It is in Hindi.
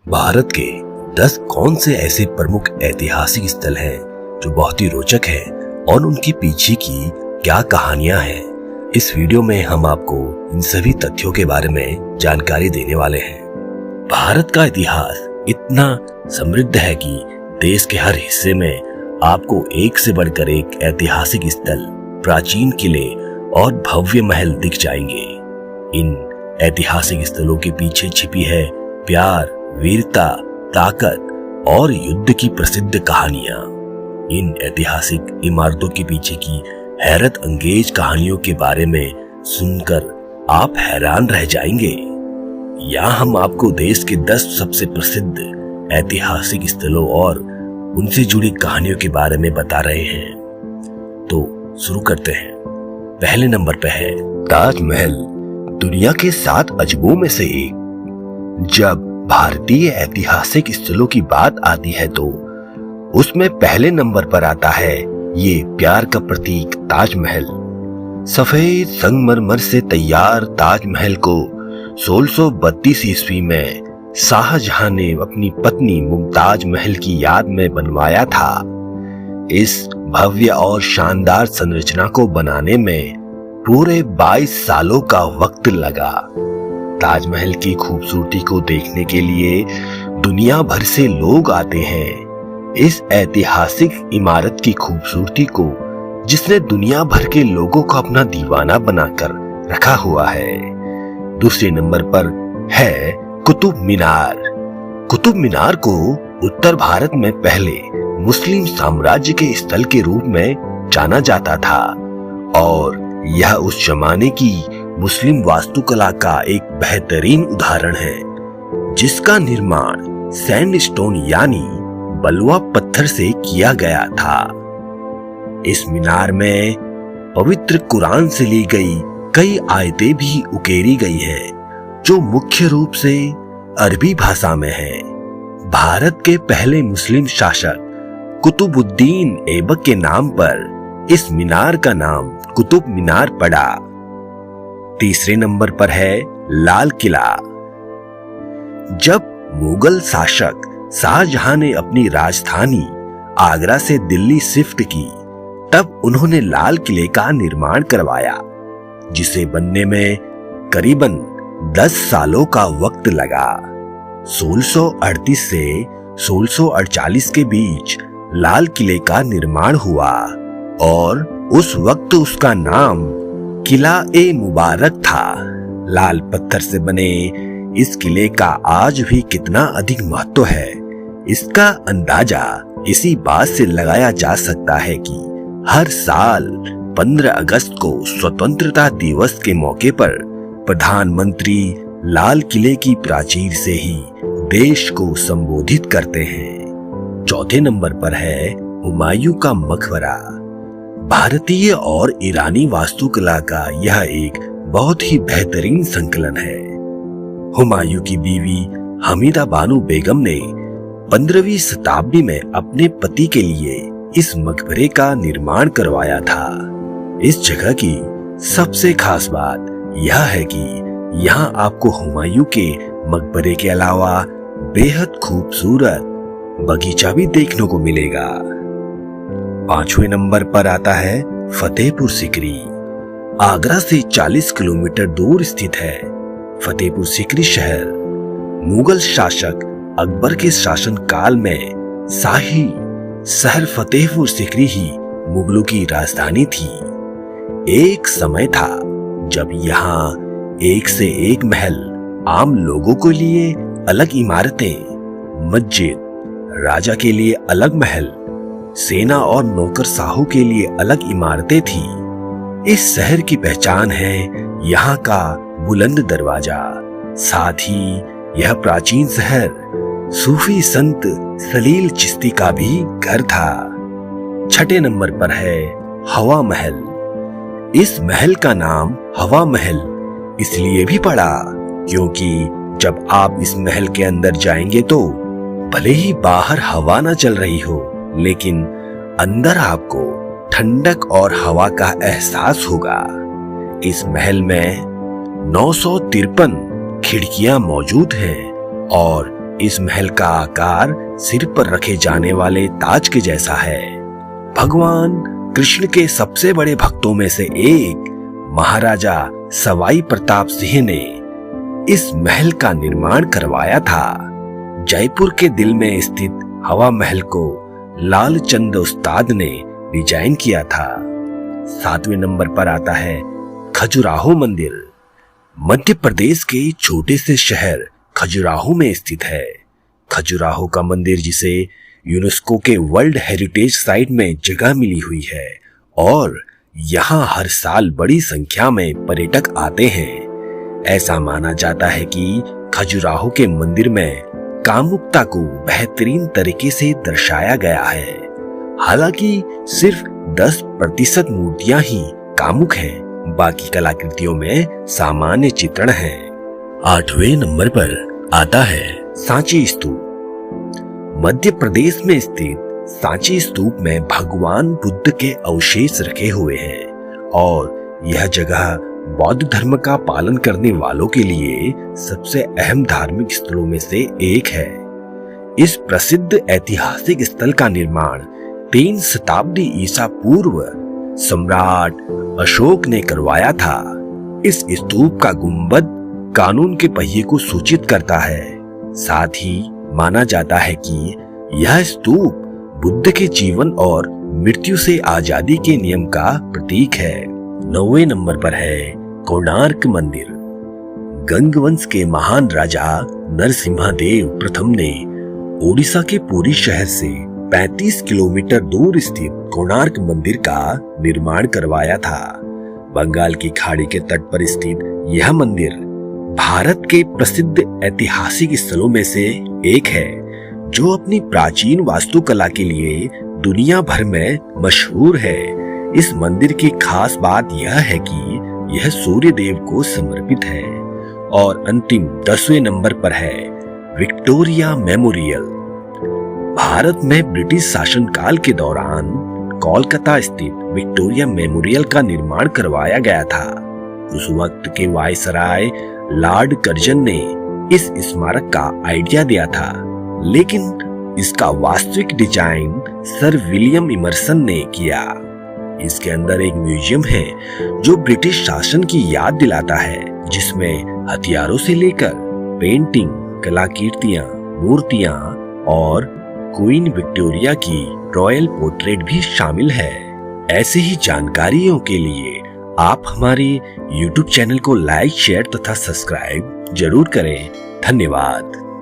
भारत के 10 कौन से ऐसे प्रमुख ऐतिहासिक स्थल हैं जो बहुत ही रोचक हैं और उनके पीछे की क्या कहानियां हैं। इस वीडियो में हम आपको इन सभी तथ्यों के बारे में जानकारी देने वाले हैं। भारत का इतिहास इतना समृद्ध है कि देश के हर हिस्से में आपको एक से बढ़कर एक ऐतिहासिक स्थल, प्राचीन किले और भव्य महल दिख जाएंगे। इन ऐतिहासिक स्थलों के पीछे छिपी है प्यार, वीरता, ताकत और युद्ध की प्रसिद्ध कहानियां। इन ऐतिहासिक इमारतों के पीछे की हैरत अंगेज कहानियों के बारे में सुनकर आप हैरान रह जाएंगे। यहाँ हम आपको देश के 10 सबसे प्रसिद्ध ऐतिहासिक स्थलों और उनसे जुड़ी कहानियों के बारे में बता रहे हैं। तो शुरू करते हैं। पहले नंबर पे है ताजमहल, दुनिया के 7 अजूबों में से एक। जब भारतीय ऐतिहासिक स्थलों की बात आती है तो उसमें पहले नंबर पर आता है ये प्यार का प्रतीक ताजमहल। सफेद संगमरमर से तैयार ताजमहल को 1632 ईस्वी में शाहजहां ने अपनी पत्नी मुमताज महल की याद में बनवाया था। इस भव्य और शानदार संरचना को बनाने में पूरे 22 सालों का वक्त लगा। ताजमहल की खूबसूरती को देखने के लिए दुनिया भर से लोग आते हैं। इस ऐतिहासिक इमारत की खूबसूरती को जिसने दुनिया भर के लोगों को अपना दीवाना बनाकर रखा हुआ है। दूसरे नंबर पर है कुतुब मीनार। कुतुब मीनार को उत्तर भारत में पहले मुस्लिम साम्राज्य के स्थल के रूप में जाना जाता था और यह उस जमाने की मुस्लिम वास्तुकला का एक बेहतरीन उदाहरण है, जिसका निर्माण सैंडस्टोन यानी बलुआ पत्थर से किया गया था। इस मीनार में पवित्र कुरान से ली गई कई आयतें भी उकेरी गई हैं, जो मुख्य रूप से अरबी भाषा में है। भारत के पहले मुस्लिम शासक कुतुबुद्दीन ऐबक के नाम पर इस मीनार का नाम कुतुब मीनार पड़ा। तीसरे नंबर पर है लाल किला। जब मुगल शासक शाहजहां ने अपनी राजधानी आगरा से दिल्ली शिफ्ट की, तब उन्होंने लाल किले का निर्माण करवाया, जिसे बनने में करीबन 10 सालों का वक्त लगा। 1638 से 1648 के बीच लाल किले का निर्माण हुआ और उस वक्त उसका नाम किला ए मुबारक था। लाल पत्थर से बने इस किले का आज भी कितना अधिक महत्व है, इसका अंदाजा इसी बात से लगाया जा सकता है कि हर साल 15 अगस्त को स्वतंत्रता दिवस के मौके पर प्रधानमंत्री लाल किले की प्राचीर से ही देश को संबोधित करते हैं। चौथे नंबर पर है हुमायूं का मकबरा। भारतीय और ईरानी वास्तुकला का यह एक बहुत ही बेहतरीन संकलन है। हुमायूं की बीवी हमीदा बानो बेगम ने 15वीं शताब्दी में अपने पति के लिए इस मकबरे का निर्माण करवाया था। इस जगह की सबसे खास बात यह है कि यहाँ आपको हुमायूं के मकबरे के अलावा बेहद खूबसूरत बगीचा भी देखने को मिलेगा। 5वें नंबर पर आता है फतेहपुर सीकरी। आगरा से 40 किलोमीटर दूर स्थित है फतेहपुर सीकरी शहर। मुगल शासक अकबर के शासन काल में शाही शहर फतेहपुर सीकरी ही मुगलों की राजधानी थी। एक समय था जब यहाँ एक से एक महल, आम लोगों के लिए अलग इमारतें, मस्जिद, राजा के लिए अलग महल, सेना और नौकरशाहों के लिए अलग इमारतें थी। इस शहर की पहचान है यहाँ का बुलंद दरवाजा। साथ ही यह प्राचीन शहर सूफी संत सलील चिश्ती का भी घर था। 6ठे नंबर पर है हवा महल। इस महल का नाम हवा महल इसलिए भी पड़ा क्योंकि जब आप इस महल के अंदर जाएंगे तो भले ही बाहर हवा ना चल रही हो, लेकिन अंदर आपको ठंडक और हवा का एहसास होगा। इस महल में 953 खिड़कियां मौजूद हैं और इस महल का आकार सिर पर रखे जाने वाले ताज के जैसा है। भगवान कृष्ण के सबसे बड़े भक्तों में से एक महाराजा सवाई प्रताप सिंह ने इस महल का निर्माण करवाया था। जयपुर के दिल में स्थित हवा महल को लालचंद उस्ताद ने डिजाइन किया था। 7वें नंबर पर आता है खजुराहो मंदिर। मध्य प्रदेश के छोटे से शहर खजुराहो में स्थित है। खजुराहो का मंदिर, जिसे यूनेस्को के वर्ल्ड हेरिटेज साइट में जगह मिली हुई है, और यहाँ हर साल बड़ी संख्या में पर्यटक आते हैं। ऐसा माना जाता है कि खजुराहो के मंदिर में कामुकता को बेहतरीन तरीके से दर्शाया गया है। हालांकि सिर्फ 10% मूर्तियां ही कामुक हैं, बाकी कलाकृतियों में सामान्य चित्रण हैं। 8वें नंबर पर आता है सांची स्तूप। मध्य प्रदेश में स्थित सांची स्तूप में भगवान बुद्ध के अवशेष रखे हुए हैं, और यह जगह बौद्ध धर्म का पालन करने वालों के लिए सबसे अहम धार्मिक स्थलों में से एक है। इस प्रसिद्ध ऐतिहासिक स्थल का निर्माण 3 शताब्दी ईसा पूर्व सम्राट अशोक ने करवाया था। इस स्तूप का गुंबद कानून के पहिए को सूचित करता है। साथ ही माना जाता है कि यह स्तूप बुद्ध के जीवन और मृत्यु से आजादी के नियम का प्रतीक है। 9वें नंबर पर है कोणार्क मंदिर। गंगवंश के महान राजा नरसिम्हादेव प्रथम ने ओडिशा के पुरी शहर से 35 किलोमीटर दूर स्थित कोणार्क मंदिर का निर्माण करवाया था। बंगाल की खाड़ी के तट पर स्थित यह मंदिर भारत के प्रसिद्ध ऐतिहासिक स्थलों में से एक है, जो अपनी प्राचीन वास्तुकला के लिए दुनिया भर में मशहूर है। इस मंदिर की खास बात यह है कि यह सूर्य देव को समर्पित है। और अंतिम 10वें नंबर पर है विक्टोरिया मेमोरियल। भारत में ब्रिटिश शासनकाल के दौरान कोलकाता स्थित विक्टोरिया मेमोरियल का निर्माण करवाया गया था। उस वक्त के वायसराय लॉर्ड कर्जन ने इस स्मारक का आइडिया दिया था, लेकिन इसका वास्तविक डिजाइन सर विलियम इमर्सन ने किया। इसके अंदर एक म्यूजियम है जो ब्रिटिश शासन की याद दिलाता है, जिसमें हथियारों से लेकर पेंटिंग, कलाकृतियां, मूर्तियां और क्वीन विक्टोरिया की रॉयल पोर्ट्रेट भी शामिल है। ऐसे ही जानकारियों के लिए आप हमारे YouTube चैनल को लाइक, शेयर तथा सब्सक्राइब जरूर करें। धन्यवाद।